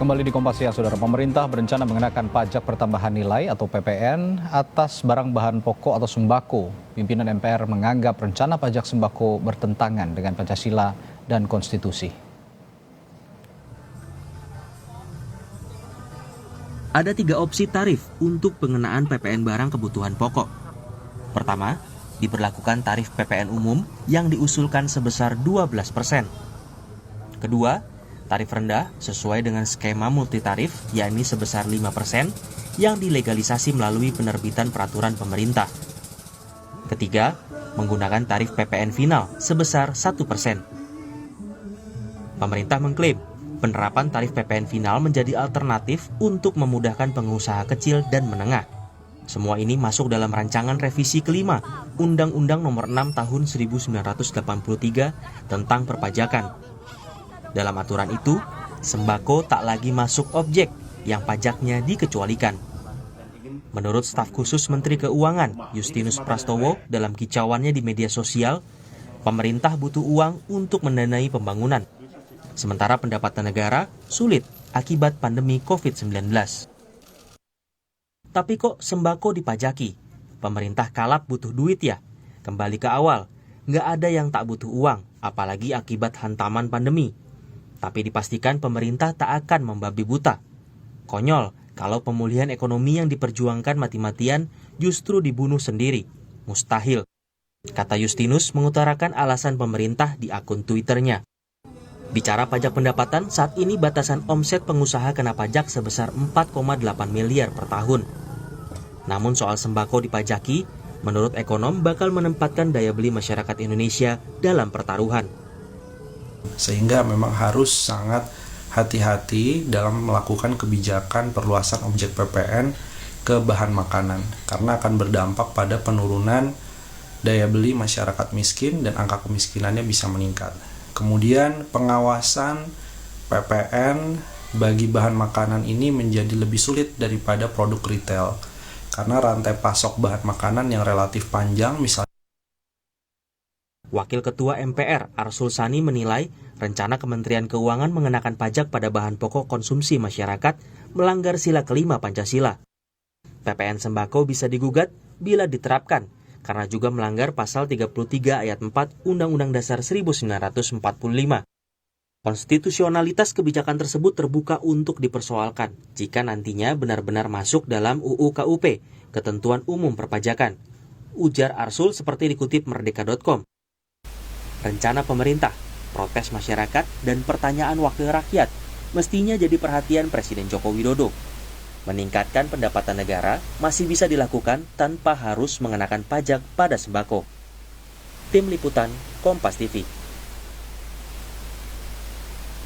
Kembali di Kompas Siang, Saudara. Pemerintah berencana mengenakan pajak pertambahan nilai atau PPN atas barang bahan pokok atau sembako. Pimpinan MPR menganggap rencana pajak sembako bertentangan dengan Pancasila dan Konstitusi. Ada 3 opsi tarif untuk pengenaan PPN barang kebutuhan pokok. Pertama, diberlakukan tarif PPN umum yang diusulkan sebesar 12%. Kedua, tarif rendah sesuai dengan skema multitarif, yakni sebesar 5% yang dilegalisasi melalui penerbitan peraturan pemerintah. Ketiga, menggunakan tarif PPN final sebesar 1%. Pemerintah mengklaim penerapan tarif PPN final menjadi alternatif untuk memudahkan pengusaha kecil dan menengah. Semua ini masuk dalam rancangan revisi kelima Undang-Undang Nomor 6 Tahun 1983 tentang perpajakan. Dalam aturan itu, sembako tak lagi masuk objek yang pajaknya dikecualikan. Menurut staf khusus Menteri Keuangan, Justinus Prastowo, dalam kicauannya di media sosial, pemerintah butuh uang untuk mendanai pembangunan. Sementara pendapatan negara sulit akibat pandemi COVID-19. Tapi kok sembako dipajaki? Pemerintah kalap butuh duit ya? Kembali ke awal, nggak ada yang tak butuh uang, apalagi akibat hantaman pandemi. Tapi dipastikan pemerintah tak akan membabi buta. Konyol kalau pemulihan ekonomi yang diperjuangkan mati-matian justru dibunuh sendiri. Mustahil. Kata Justinus mengutarakan alasan pemerintah di akun Twitternya. Bicara pajak pendapatan, saat ini batasan omset pengusaha kena pajak sebesar 4,8 miliar per tahun. Namun soal sembako dipajaki, menurut ekonom bakal menempatkan daya beli masyarakat Indonesia dalam pertaruhan. Sehingga memang harus sangat hati-hati dalam melakukan kebijakan perluasan objek PPN ke bahan makanan, karena akan berdampak pada penurunan daya beli masyarakat miskin dan angka kemiskinannya bisa meningkat. Kemudian pengawasan PPN bagi bahan makanan ini menjadi lebih sulit daripada produk retail, karena rantai pasok bahan makanan yang relatif panjang. Misalnya Wakil Ketua MPR Arsul Sani menilai rencana Kementerian Keuangan mengenakan pajak pada bahan pokok konsumsi masyarakat melanggar sila kelima Pancasila. PPN sembako bisa digugat bila diterapkan, karena juga melanggar pasal 33 ayat 4 Undang-Undang Dasar 1945. Konstitusionalitas kebijakan tersebut terbuka untuk dipersoalkan jika nantinya benar-benar masuk dalam UU KUP, Ketentuan Umum Perpajakan. Ujar Arsul seperti dikutip merdeka.com. Rencana pemerintah, protes masyarakat, dan pertanyaan wakil rakyat mestinya jadi perhatian Presiden Joko Widodo. Meningkatkan pendapatan negara masih bisa dilakukan tanpa harus mengenakan pajak pada sembako. Tim Liputan, Kompas TV.